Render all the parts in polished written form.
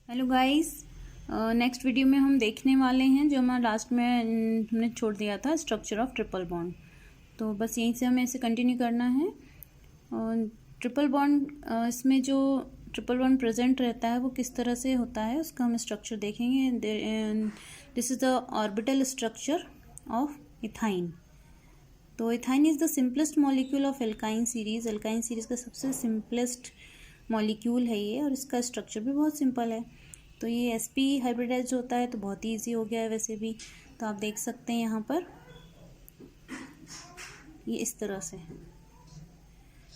Hello guys, next video में हम देखने वाले हैं जो हमारा लास्ट में हमने छोड़ दिया था, स्ट्रक्चर ऑफ ट्रिपल बॉन्ड। तो बस यहीं से हमें इसे कंटिन्यू करना है। ट्रिपल बॉन्ड, इसमें जो ट्रिपल बॉन्ड प्रेजेंट रहता है वो किस तरह से होता है उसका हम स्ट्रक्चर देखेंगे। This is the orbital structure of ethyne. तो ethyne is the simplest molecule of alkyne series. Alkyne series का सबसे सिंपलेस्ट मॉलिक्यूल है ये, और इसका स्ट्रक्चर भी बहुत सिंपल है। तो ये sp हाइब्रिडाइज होता है तो बहुत ही ईजी हो गया है वैसे भी। तो आप देख सकते हैं यहाँ पर ये इस तरह से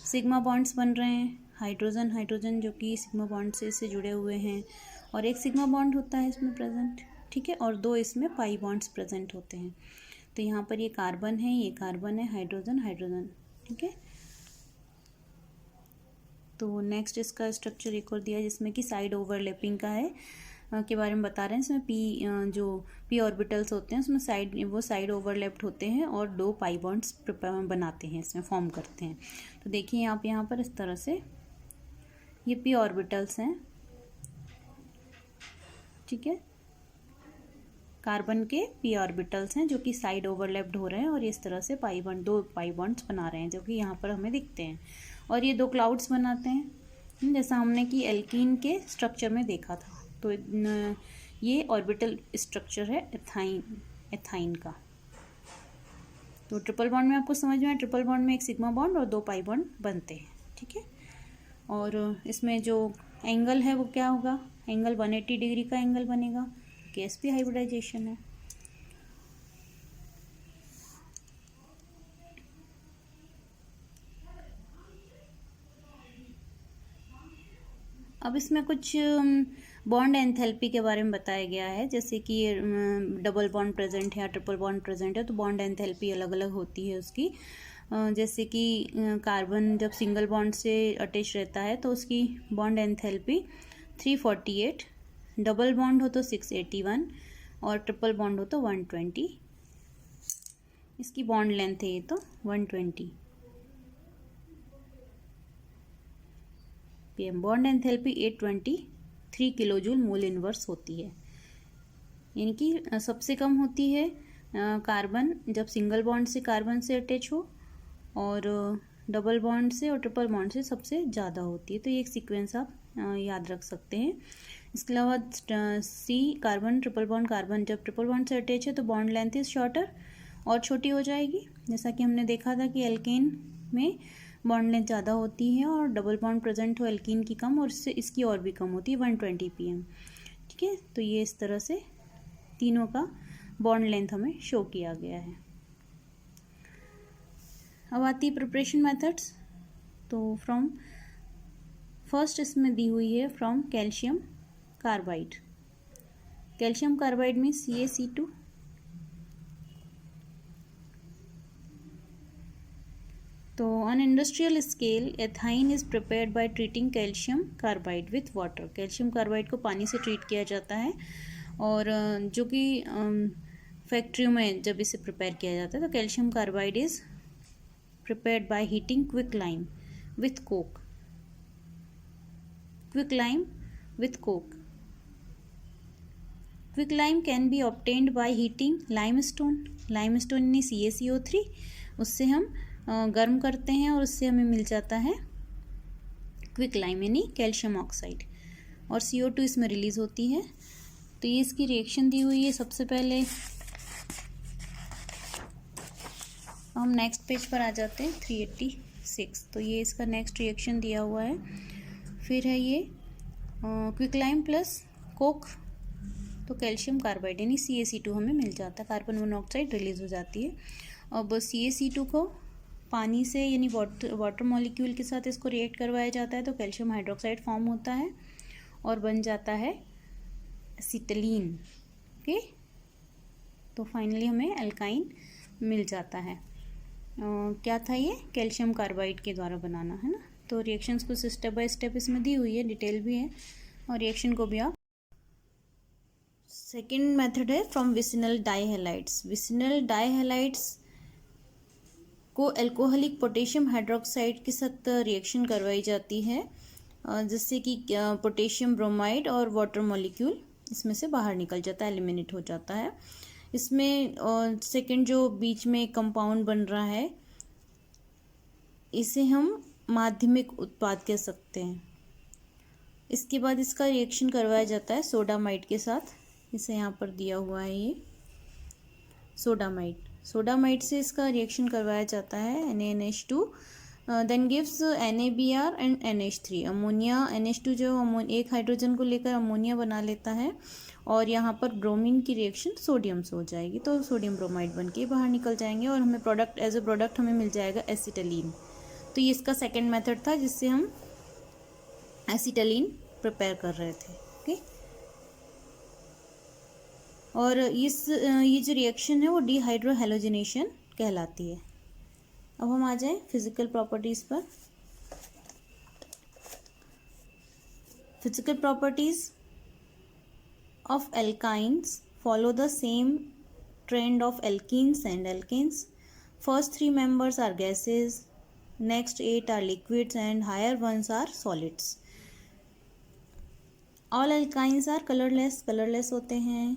सिग्मा बॉन्ड्स बन रहे हैं, हाइड्रोजन हाइड्रोजन जो कि सिग्मा बॉन्ड से इससे जुड़े हुए हैं, और एक सिग्मा बॉन्ड होता है इसमें प्रेजेंट, ठीक है, और दो इसमें पाई बॉन्ड्स प्रेजेंट होते हैं। तो यहाँ पर ये कार्बन है, ये कार्बन है, हाइड्रोजन हाइड्रोजन, ठीक है। तो नेक्स्ट इसका स्ट्रक्चर एक और दिया है जिसमें कि साइड ओवरलैपिंग का है के बारे में बता रहे हैं। इसमें जो पी ऑर्बिटल्स होते हैं उसमें वो साइड ओवरलैप्ड होते हैं और दो पाई बॉन्ड्स बनाते हैं, इसमें फॉर्म करते हैं। तो देखिए आप यहाँ पर इस तरह से ये पी ऑर्बिटल्स हैं, ठीक है, कार्बन के पी ऑर्बिटल्स हैं जो कि साइड ओवरलैप्ड हो रहे हैं और इस तरह से दो पाई बॉन्ड्स बना रहे हैं जो कि यहाँ पर हमें दिखते हैं, और ये दो क्लाउड्स बनाते हैं जैसा हमने कि एल्कीन के स्ट्रक्चर में देखा था। तो ये ऑर्बिटल स्ट्रक्चर है एथाइन का। तो ट्रिपल बॉन्ड में आपको समझ में आया, ट्रिपल बॉन्ड में एक सिग्मा बॉन्ड और दो पाई बॉन्ड बनते हैं, ठीक है। और इसमें जो एंगल है वो क्या होगा, एंगल 180 डिग्री का एंगल बनेगा, sp हाइब्रिडाइजेशन है। अब इसमें कुछ बॉन्ड एंथैल्पी के बारे में बताया गया है, जैसे कि डबल बॉन्ड प्रेजेंट है या ट्रिपल बॉन्ड प्रेजेंट है तो बॉन्ड एंथैल्पी अलग अलग होती है उसकी। जैसे कि कार्बन जब सिंगल बॉन्ड से अटैच रहता है तो उसकी बॉन्ड एंथैल्पी 348, डबल बॉन्ड हो तो 681 और ट्रिपल बॉन्ड हो तो 120। इसकी बॉन्ड लेंथ है ये तो 120 pm। Bond enthalpy 823 kilo joule mole inverse होती है, यानी कि सबसे कम होती है कार्बन जब सिंगल बॉन्ड से कार्बन से अटैच हो, और डबल बॉन्ड से और ट्रिपल बॉन्ड से सबसे ज़्यादा होती है। तो ये एक सीक्वेंस आप याद रख सकते हैं। इसके अलावा सी कार्बन ट्रिपल बॉन्ड, कार्बन जब ट्रिपल बॉन्ड से अटैच है तो बॉन्ड लेंथ इज शॉर्टर और छोटी हो जाएगी, जैसा कि हमने देखा था कि एल्केन में बॉन्ड लेंथ ज़्यादा होती है और डबल बॉन्ड प्रेजेंट हो एल्कीन की कम, और इससे इसकी और भी कम होती है 120 pm, ठीक है। तो ये इस तरह से तीनों का बॉन्ड लेंथ हमें शो किया गया है। अब आती है प्रिपरेशन मेथड्स। तो फ्रॉम फर्स्ट इसमें दी हुई है from calcium carbide. Calcium carbide में CaC2, तो on industrial scale ethyne is prepared by treating calcium carbide with water. Calcium carbide को पानी से ट्रीट किया जाता है, और जो कि फैक्ट्रियों में जब इसे प्रिपेयर किया जाता है तो calcium carbide is prepared by heating quick lime with Coke. Quick lime with Coke. Quick lime can be obtained by heating limestone. Limestone यानी CaCO3, उससे हम गर्म करते हैं और उससे हमें मिल जाता है क्विक लाइम यानी कैल्शियम ऑक्साइड, और CO2 इसमें रिलीज होती है। तो ये इसकी रिएक्शन दी हुई है। सबसे पहले हम नेक्स्ट पेज पर आ जाते हैं 386। तो ये इसका नेक्स्ट रिएक्शन दिया हुआ है। फिर है ये क्विक लाइम प्लस कोक, तो कैल्शियम कार्बाइड यानी CaC2 हमें मिल जाता है, कार्बन मोनोऑक्साइड रिलीज हो जाती है। अब CaC2 को पानी से यानी वाटर मॉलिक्यूल के साथ इसको रिएक्ट करवाया जाता है तो कैल्शियम हाइड्रोक्साइड फॉर्म होता है और बन जाता है एसिटिलीन, ओके। तो फाइनली हमें एल्काइन मिल जाता है। क्या था ये, कैल्शियम कार्बाइड के द्वारा बनाना, है ना। तो रिएक्शंस कुछ स्टेप बाय स्टेप इसमें दी हुई है, डिटेल भी है, और रिएक्शन को भी आप। सेकेंड मेथड है फ्रॉम विसिनल डाईहैलाइड्स। विसिनल डाईहैलाइड्स को एल्कोहलिक पोटेशियम हाइड्रोक्साइड के साथ रिएक्शन करवाई जाती है जिससे कि पोटेशियम ब्रोमाइड और वाटर मॉलिक्यूल इसमें से बाहर निकल जाता है, एलिमिनेट हो जाता है। इसमें सेकंड जो बीच में कंपाउंड बन रहा है, इसे हम माध्यमिक उत्पाद कह सकते हैं। इसके बाद इसका रिएक्शन करवाया जाता है सोडामाइड के साथ। इसे यहाँ पर दिया हुआ है ये सोडामाइड से इसका रिएक्शन करवाया जाता है NaNH2, then gives NaBr and NH3। Ammonia NH2 जो एक हाइड्रोजन को लेकर अमोनिया बना लेता है और यहाँ पर ब्रोमीन की रिएक्शन सोडियम से हो जाएगी, तो सोडियम ब्रोमाइड बन के बाहर निकल जाएंगे और हमें प्रोडक्ट एज ए प्रोडक्ट हमें मिल जाएगा एसिटलीन। तो ये इसका सेकेंड मेथड था जिससे हम एसिटलीन प्रिपेयर कर रहे थे। ओके, और ये जो रिएक्शन है वो डिहाइड्रोहेलोजिनेशन कहलाती है। अब हम आ जाएं फिजिकल प्रॉपर्टीज़ पर। Physical properties of alkynes follow the same trend of alkenes and alkanes. First 3 members are gases, next 8 are liquids and higher ones are solids. All alkynes are colourless होते हैं।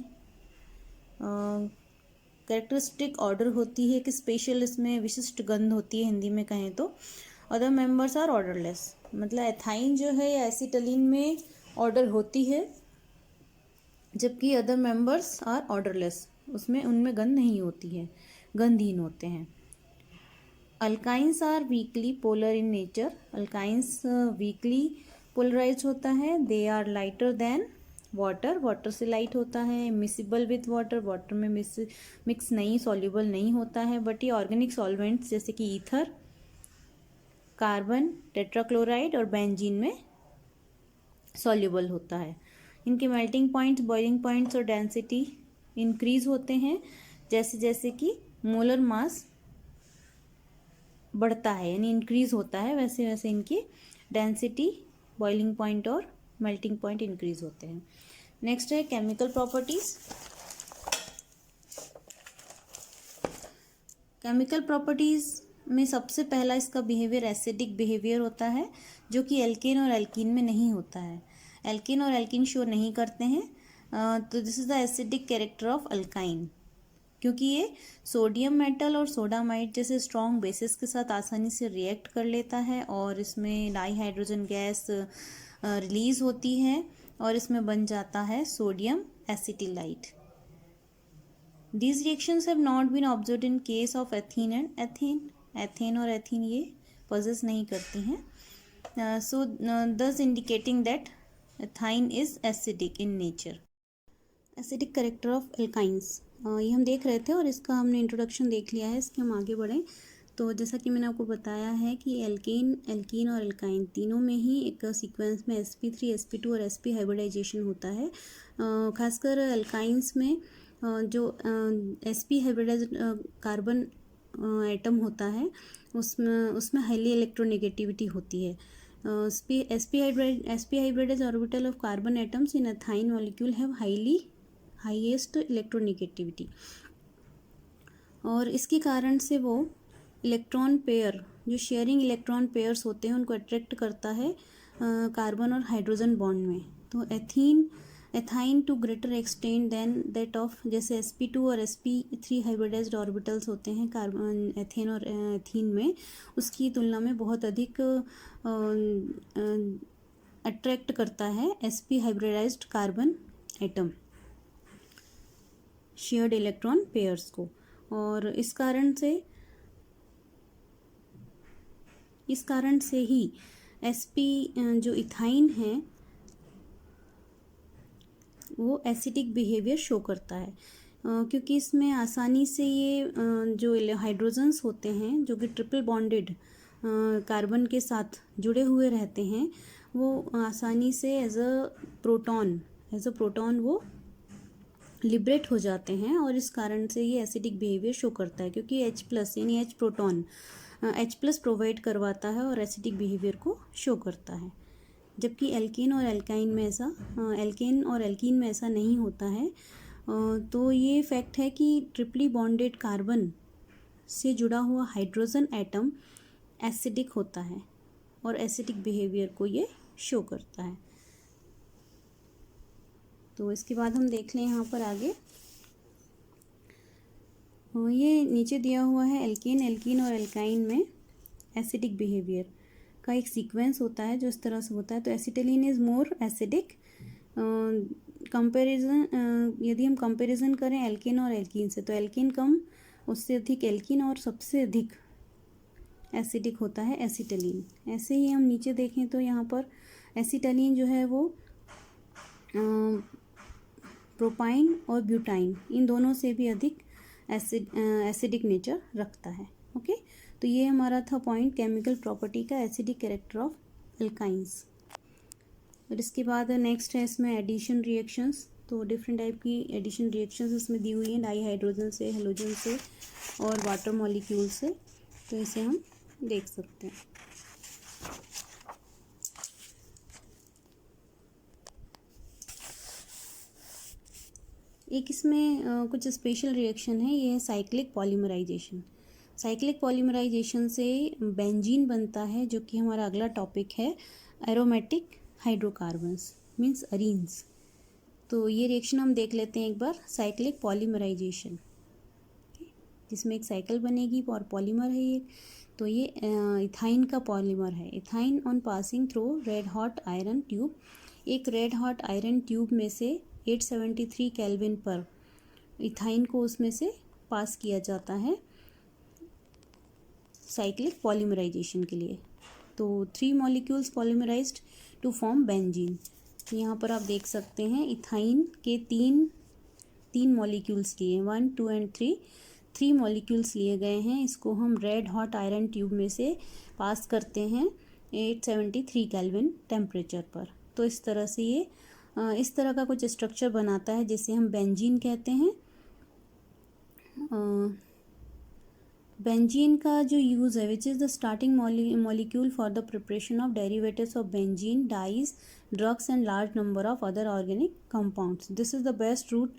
Characteristic order होती है कि special, इसमें विशिष्ट गंध होती है हिंदी में कहें तो। अदर मेंबर्स आर ऑर्डरलेस, मतलब एथाइन जो है या एसिटलीन में ऑर्डर होती है, जबकि अदर मेंबर्स आर ऑर्डरलेस, उनमें गंध नहीं होती है, गंधहीन होते हैं। Alkynes are weakly polar in nature, alkynes weakly polarise होता है। They are lighter than water से लाइट होता है। मिसिबल विथ वाटर में मिक्स नहीं, सॉल्युबल नहीं होता है। बट ये ऑर्गेनिक सॉल्वेंट्स जैसे कि ईथर, कार्बन, टेट्राक्लोराइड और बेंजीन में सॉल्युबल होता है। इनके मेल्टिंग पॉइंट्स, बॉइलिंग पॉइंट्स और डेंसिटी इंक्रीज होते हैं जैसे जैसे कि मोलर मास बढ़ता है, यानी इंक्रीज होता है, वैसे वैसे इनकी डेंसिटी, बॉइलिंग पॉइंट और मेल्टिंग पॉइंट इंक्रीज होते हैं। नेक्स्ट है केमिकल प्रॉपर्टीज। केमिकल प्रॉपर्टीज में सबसे पहला इसका बिहेवियर एसिडिक बिहेवियर होता है, जो कि एल्केन और एल्कीन में नहीं होता है। एल्केन और एल्कीन शो नहीं करते हैं। तो this is the acidic character of alkyne, क्योंकि ये सोडियम मेटल और सोडामाइड जैसे स्ट्रॉन्ग बेसिस के साथ आसानी से रिएक्ट कर लेता है और इसमें डाईहाइड्रोजन गैस रिलीज होती है और इसमें बन जाता है sodium acetylide. These reactions have not been observed in case of ethene and ethane. Ethane और एथीन ये पॉजेस नहीं करती हैं। So thus indicating that ethyne is acidic in nature. Acidic character of alkynes ये हम देख रहे थे और इसका हमने इंट्रोडक्शन देख लिया है। इसके हम आगे बढ़ें तो जैसा कि मैंने आपको बताया है कि एल्कीन और एल्काइन तीनों में ही एक सीक्वेंस में sp3, sp2 और sp हाइब्रिडाइजेशन होता है। खासकर एल्काइंस में जो sp हाइब्रिडाइज कार्बन एटम होता है उसमें हाईली इलेक्ट्रोनेगेटिविटी होती है। sp hybridise orbital of carbon atoms in ethyne molecule have highest electronegativity, और इसके कारण से वो इलेक्ट्रॉन पेयर, जो शेयरिंग इलेक्ट्रॉन पेयर्स होते हैं, उनको अट्रैक्ट करता है कार्बन और हाइड्रोजन बॉन्ड में। तो ethyne to greater extent than that of, जैसे sp2 और sp3 हाइब्रिडाइज्ड ऑर्बिटल्स होते हैं कार्बन, एथेन और एथीन में, उसकी तुलना में बहुत अधिक अट्रैक्ट करता है sp hybridised carbon atom, shared electron pairs को। और इस कारण से ही sp जो इथाइन है वो एसिडिक बिहेवियर शो करता है, क्योंकि इसमें आसानी से ये जो हाइड्रोजन्स होते हैं जो कि ट्रिपल बॉन्डेड कार्बन के साथ जुड़े हुए रहते हैं, वो आसानी से एज अ प्रोटॉन वो लिबरेट हो जाते हैं, और इस कारण से ये एसिडिक बिहेवियर शो करता है, क्योंकि H+ यानी H प्रोटॉन H+ प्रोवाइड करवाता है और एसिडिक बिहेवियर को शो करता है। जबकि एल्केन और एल्कीन में ऐसा नहीं होता है। तो ये फैक्ट है कि ट्रिपली बॉन्डेड कार्बन से जुड़ा हुआ हाइड्रोजन एटम एसिडिक होता है और एसिडिक बिहेवियर को ये शो करता है। तो इसके बाद हम देख लें यहाँ पर आगे, ये नीचे दिया हुआ है एल्कीन और एल्काइन में एसिडिक बिहेवियर का एक सीक्वेंस होता है जो इस तरह से होता है। तो acetylene is more acidic. Comparison यदि हम कंपैरिजन करें एल्कीन और एल्कीन से, तो एल्कीन कम, उससे अधिक एल्कीन, और सबसे अधिक एसिडिक होता है एसिटिलीन। ऐसे ही हम नीचे देखें तो यहाँ पर एसिटिलीन जो है वो प्रोपाइन और ब्यूटाइन इन दोनों से भी अधिक एसिडिक नेचर रखता है। ओके, तो ये हमारा था पॉइंट केमिकल प्रॉपर्टी का, एसिडिक कैरेक्टर ऑफ एल्काइंस। और इसके बाद नेक्स्ट है इसमें एडिशन रिएक्शंस। तो डिफरेंट टाइप की एडिशन रिएक्शंस इसमें दी हुई हैं, डाईहाइड्रोजन से, हेलोजन से और वाटर मॉलिक्यूल से। तो इसे हम देख सकते हैं। एक इसमें कुछ स्पेशल रिएक्शन है, ये है साइक्लिक पॉलीमराइजेशन। साइक्लिक पॉलीमराइजेशन से बेंजीन बनता है, जो कि हमारा अगला टॉपिक है, एरोमेटिक हाइड्रोकार्बन्स मीन्स अरीन्स। तो ये रिएक्शन हम देख लेते हैं एक बार, साइक्लिक पॉलीमराइजेशन, जिसमें एक साइकिल बनेगी और पॉलीमर है ये। तो ये इथाइन का पॉलीमर है। Ethyne on passing through red hot iron tube, एक रेड हॉट आयरन ट्यूब में से 873 केल्विन पर इथाइन को उसमें से पास किया जाता है साइक्लिक पॉलीमराइजेशन के लिए। तो 3 मॉलिक्यूल्स पॉलीमराइज्ड टू फॉर्म बेंजीन। तो यहाँ पर आप देख सकते हैं इथाइन के तीन मॉलिक्यूल्स लिए, 1, 2 एंड 3 मॉलिक्यूल्स लिए गए हैं। इसको हम रेड हॉट आयरन ट्यूब में से पास करते हैं 873 केल्विन टेम्परेचर पर। तो इस तरह से ये इस तरह का कुछ स्ट्रक्चर बनाता है जिसे हम बेंजीन कहते हैं। बेंजीन का जो यूज़ है, which is the starting molecule for the preparation of derivatives of benzene, dyes, drugs and large number of other organic compounds. This is the best route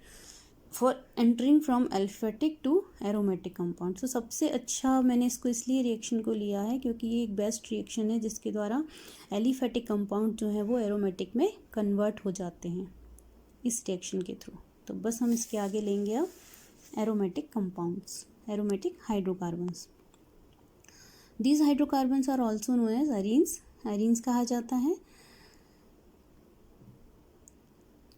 for entering from aliphatic to aromatic compound. तो सबसे अच्छा मैंने इसको इसलिए reaction को लिया है क्योंकि ये एक बेस्ट रिएक्शन है जिसके द्वारा एलिफेटिक कंपाउंड जो है वो एरोमेटिक में कन्वर्ट हो जाते हैं इस रिएक्शन के थ्रू। तो बस हम इसके आगे लेंगे अब aromatic compounds, aromatic hydrocarbons. These hydrocarbons are also known as arenes, arenes कहा जाता है।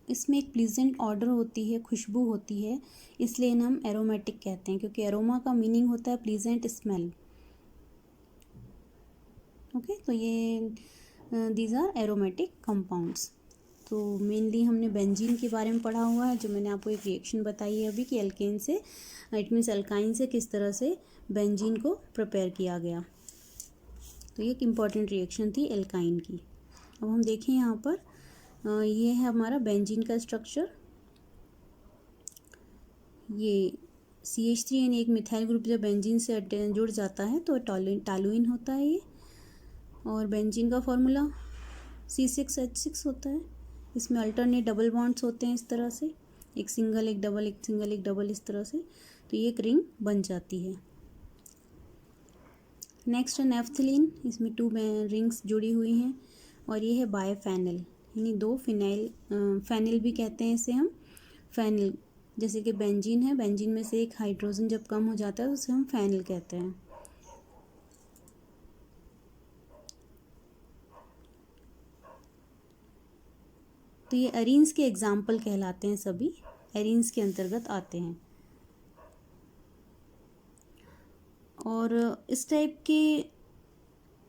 इसमें एक प्लीजेंट ऑर्डर होती है, खुशबू होती है, इसलिए इन्हें हम एरोमेटिक कहते हैं, क्योंकि एरोमा का मीनिंग होता है प्लीजेंट स्मेल। ओके, तो ये दीज आर एरोमेटिक कंपाउंड्स। तो मेनली हमने बेंजीन के बारे में पढ़ा हुआ है, जो मैंने आपको एक रिएक्शन बताई है अभी कि एल्केन से, इट मीन्स एल्काइन से किस तरह से बेंजीन को प्रिपेयर किया गया। तो ये एक इम्पॉर्टेंट रिएक्शन थी एल्काइन की। अब हम देखें यहाँ पर, ये है हमारा बेंजीन का स्ट्रक्चर। ये CH3 यानी एक मिथाइल ग्रुप जब बेंजीन से जुड़ जाता है तो टॉलुइन होता है ये। और बेंजीन का फॉर्मूला C6H6 होता है। इसमें अल्टरनेट डबल बॉन्ड्स होते हैं इस तरह से, एक सिंगल एक डबल, एक सिंगल एक डबल, इस तरह से। तो ये एक रिंग बन जाती है। नेक्स्ट है नेफ्थलीन, इसमें 2 रिंग्स जुड़ी हुई हैं। और ये है बायफेनिल, यानी 2 फिनाइल, फेनिल भी कहते हैं इसे हम, फेनिल। जैसे कि बेंजीन है, बेंजीन में से एक हाइड्रोजन जब कम हो जाता है तो उसे हम फेनिल कहते हैं। तो ये अरीन्स के एग्जाम्पल कहलाते हैं, सभी एरीन्स के अंतर्गत आते हैं। और इस टाइप के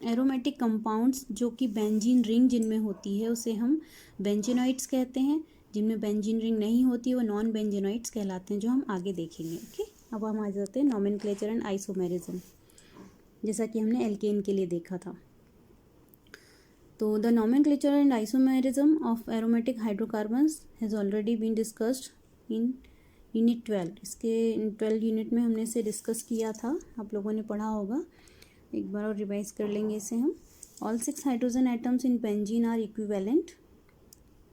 एरोमेटिक कंपाउंड्स जो कि बेंजीन रिंग जिनमें होती है उसे हम बेंजीनॉइड्स कहते हैं। जिनमें बेंजीन रिंग नहीं होती वो नॉन बेंजीनॉइड्स कहलाते हैं, जो हम आगे देखेंगे। ओके, अब हम आ जाते हैं नॉमेनक्लेचर एंड आइसोमेरिज्म, जैसा कि हमने एल्केन के लिए देखा था। तो the nomenclature and isomerism of aromatic hydrocarbons has already been discussed in unit 12। इसके 12 यूनिट में हमने इसे डिस्कस किया था, आप लोगों ने पढ़ा होगा। एक बार और रिवाइज कर लेंगे इसे हम। All 6 hydrogen atoms in benzene are equivalent.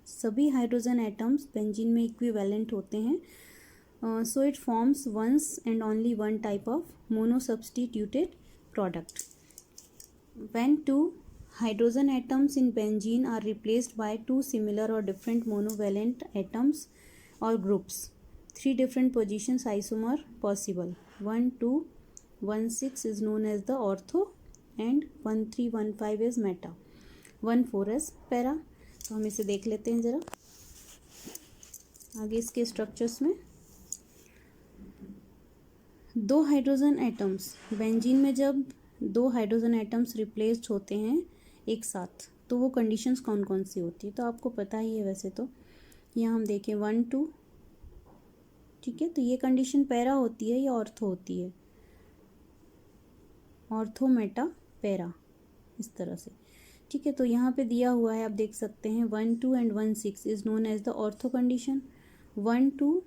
सभी हाइड्रोजन एटम्स बेंजीन में इक्विवेलेंट होते हैं। So it forms once and only one type of monosubstituted product. When 2 hydrogen atoms in benzene are replaced by two similar or different monovalent atoms or groups. Three different positions isomer possible. 1 2 1 6 is known as the ortho and 1 3 1 5 is meta, 1 4 is para. तो हम इसे देख लेते हैं ज़रा आगे इसके structures में. दो हाइड्रोजन एटम्स बेंजीन में जब दो हाइड्रोजन एटम्स रिप्लेस्ड होते हैं एक साथ तो वो कंडीशंस कौन कौन सी होती है तो आपको पता ही है वैसे तो. यहाँ हम देखें 1 2, ठीक है, तो ये कंडीशन पैरा होती है या ऑर्थो होती है, ऑर्थो मेटा पैरा, इस तरह से. ठीक है, तो यहाँ पे दिया हुआ है आप देख सकते हैं 1 2 and 1 6 is known as the ortho condition. 1 2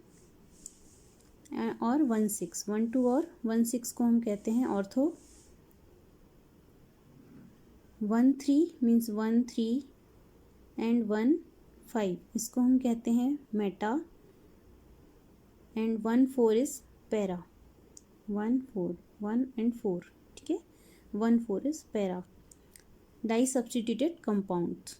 और 1 6, 1 2 और 1 6 को हम कहते हैं ऑर्थो. 1 3 मीन्स 1 3 एंड 1 5 इसको हम कहते हैं meta and 1 4 is para. 1 4 1 and 4, ठीक है, 1 4 is para. Di substituted compounds.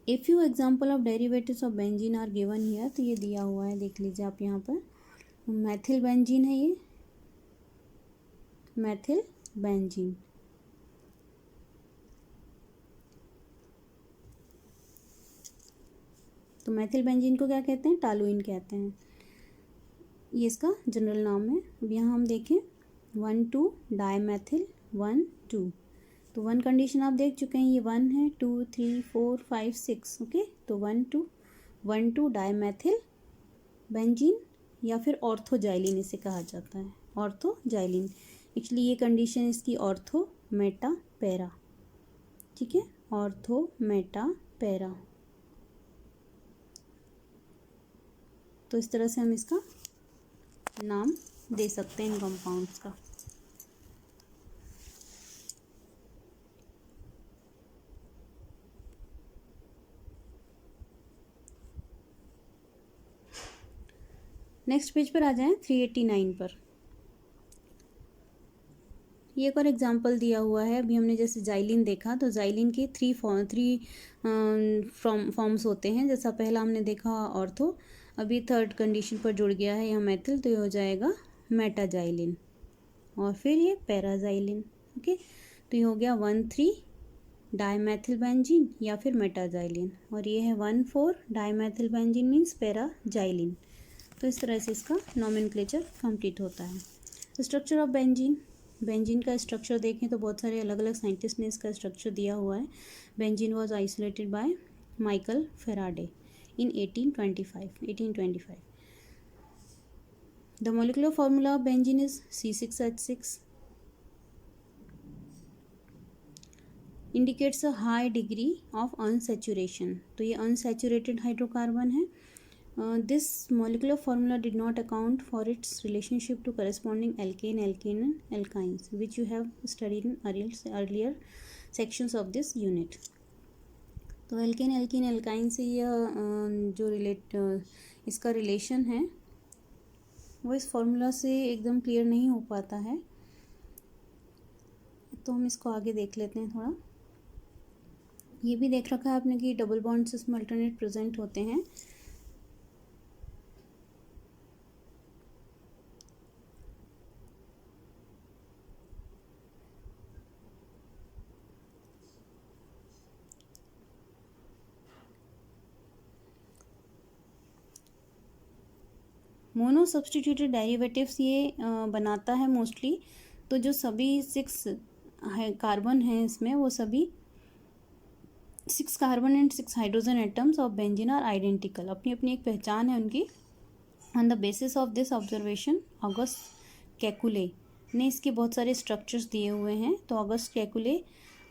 A few example of derivatives of benzene are given here. तो ये दिया हुआ है, देख लीजिए आप यहाँ पर. मैथिल बेंजीन है ये, मैथिल बेंजीन. तो मैथिल बेंजीन को क्या कहते हैं, टालुइन कहते हैं, ये इसका जनरल नाम है. अब यहाँ हम देखें 1 2 डाईमेथिल 1 2. तो 1 कंडीशन आप देख चुके हैं, ये 1 है, 2 3 4 5 6. ओके, तो 1 2 डाईमेथिल बेंजीन या फिर ऑर्थोजाइलिन इसे कहा जाता है, ऑर्थोजाइलिन. एक्चुअली ये कंडीशन इसकी ऑर्थो मेटा पैरा, ठीक है, ऑर्थो मेटा पैरा. तो इस तरह से हम इसका नाम दे सकते हैं इन कंपाउंड्स का. नेक्स्ट पेज पर आ जाएं 389 पर. ये एक और एग्जांपल दिया हुआ है. अभी हमने जैसे जाइलिन देखा तो जाइलिन के थ्री फॉर्म्स होते हैं. जैसा पहला हमने देखा ऑर्थो, अभी थर्ड कंडीशन पर जुड़ गया है यहाँ मैथिल, तो ये हो जाएगा मेटाजाइलिन और फिर ये पैराजाइलिन. ओके, तो ये हो गया 1 3 डाईमेथिल बेंजीन या फिर मेटाजाइलिन और ये है 1 4 डाईमेथिल बेंजीन मीन्स पैराजाइलिन. तो इस तरह से इसका नॉमेनक्लेचर कंप्लीट होता है. Structure of benzene. बेंजीन का स्ट्रक्चर देखें तो बहुत सारे अलग अलग साइंटिस्ट ने इसका स्ट्रक्चर दिया हुआ है. Benzene was isolated by Michael Faraday in 1825. The molecular formula of benzene is C6H6. Indicates a high degree of unsaturation. तो ये unsaturated hydrocarbon है. This molecular formula did not account for its relationship to corresponding alkane, alkene and alkynes, which you have studied in earlier sections of this unit. तो alkane alkene alkyne से यह जो इसका relation है वो इस formula से एकदम क्लियर नहीं हो पाता है. तो हम इसको आगे देख लेते हैं थोड़ा. ये भी देख रखा है आपने कि डबल बॉन्ड्स इसमें अल्टरनेट प्रेजेंट होते हैं. मोनो सब्स्टिट्यूटेड डेरिवेटिव्स ये बनाता है मोस्टली. तो जो सभी 6 कार्बन हैं इसमें वो सभी 6 carbon and 6 hydrogen atoms of benzene are identical. अपनी अपनी एक पहचान है उनकी. On the basis of this observation August Kekule ने इसके बहुत सारे स्ट्रक्चर्स दिए हुए हैं. तो ऑगस्ट केकुले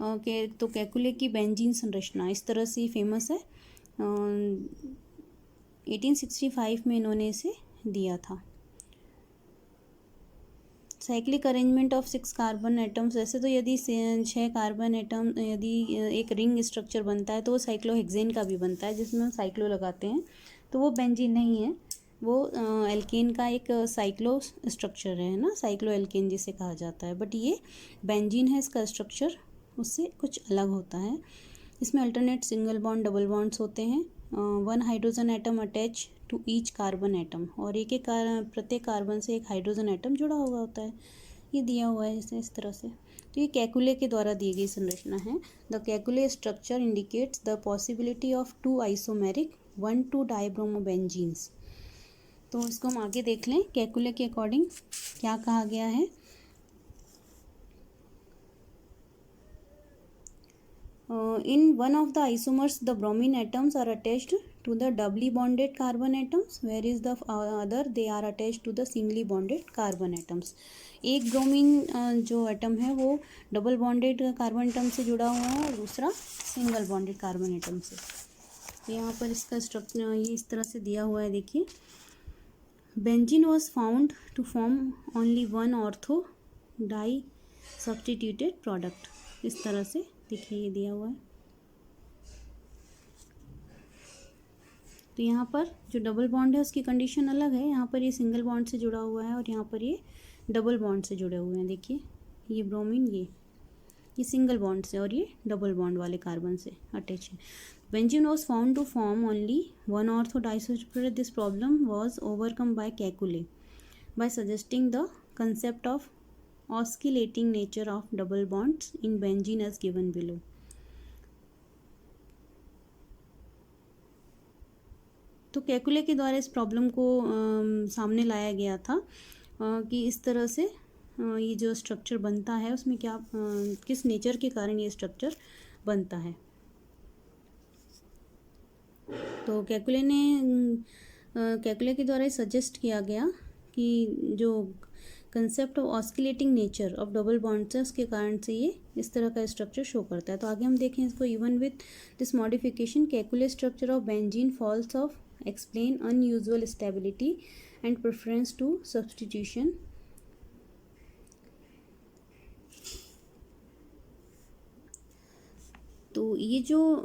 केकुले की बेंजीन संरचना इस तरह से फेमस है. 1865 में इन्होंने इसे दिया था. Cyclic arrangement of 6 carbon atoms. वैसे तो यदि 6 कार्बन एटम यदि एक रिंग स्ट्रक्चर बनता है तो वो साइक्लोहेक्सेन का भी बनता है जिसमें हम साइक्लो लगाते हैं. तो वो बेंजीन नहीं है, वो एल्केन का एक साइक्लो स्ट्रक्चर है ना, साइक्लो एल्केन जिसे कहा जाता है. बट ये बेंजीन है इसका स्ट्रक्चर. उससे कुछ अलग होता है। इसमें alternate single bond double bonds होते हैं। 1 hydrogen atom attach to each carbon atom, और एक एक प्रत्येक कार्बन से एक हाइड्रोजन एटम जुड़ा हुआ होता है। ये दिया हुआ है जैसे इस तरह से। तो ये कैकुले के द्वारा दी गई संरचना है। The Kekulé structure indicates the possibility of 2 isomeric 1,2 डाइब्रोमोबेंजीन्स। तो इसको हम आगे देख लें, कैकुले के अकॉर्डिंग क्या कहा गया है। In one of the isomers the bromine atoms are attached to the doubly bonded carbon atoms, whereas the other they are attached to the singly bonded carbon atoms. एक ब्रोमीन जो atom है वो double bonded carbon atom से जुड़ा हुआ है और दूसरा सिंगल बॉन्डेड कार्बन एटम से। तो यहाँ पर इसका स्ट्रक्चर ये इस तरह से दिया हुआ है, देखिए। Benzene was found to form only 1 ortho di substituted product. इस तरह से देखिए ये दिया हुआ है। तो यहाँ पर जो डबल बॉन्ड है उसकी कंडीशन अलग है। यहाँ पर ये सिंगल बॉन्ड से जुड़ा हुआ है और यहाँ पर ये डबल बॉन्ड से जुड़े हुए हैं। देखिए ये ब्रोमीन ये सिंगल बॉन्ड से और ये डबल बॉन्ड वाले कार्बन से अटैच है। Benzene was found to form only 1 ortho disulphide. This problem was overcome by Kekule by suggesting the concept of oscillating nature of double bonds in benzene as given below. तो Kekulé के द्वारा इस problem को सामने लाया गया था कि इस तरह से ये जो स्ट्रक्चर बनता है उसमें क्या किस नेचर के कारण ये स्ट्रक्चर बनता है। तो कैकुले के द्वारा सजेस्ट किया गया कि जो concept of oscillating nature of double bonds है उसके कारण से ये इस तरह का स्ट्रक्चर शो करता है। तो आगे हम देखें इसको। Even with this modification Kekule structure of benzene falls of explain unusual stability and preference to substitution. तो ये जो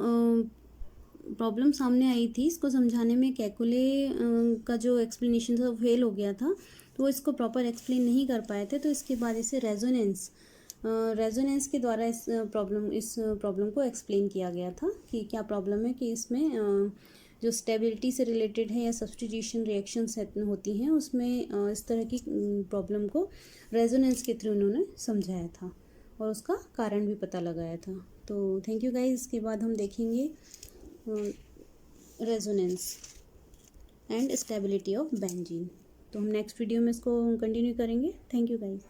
प्रॉब्लम सामने आई थी इसको समझाने में कैकुले का जो एक्सप्लेनेशन था वो फेल हो गया था, तो वो इसको प्रॉपर एक्सप्लेन नहीं कर पाए थे। तो इसके बाद इसे रेजोनेंस के द्वारा इस प्रॉब्लम को एक्सप्लेन किया गया था कि क्या प्रॉब्लम है, कि इसमें जो स्टेबिलिटी से रिलेटेड है या सब्स्टिट्यूशन रिएक्शंस होती हैं उसमें इस तरह की प्रॉब्लम को रेजोनेंस के थ्रू उन्होंने समझाया था और उसका कारण भी पता लगाया था। तो थैंक यू गाइस। इसके बाद हम देखेंगे resonance and stability of benzene. तो हम नेक्स्ट वीडियो में इसको कंटिन्यू करेंगे। Thank you guys.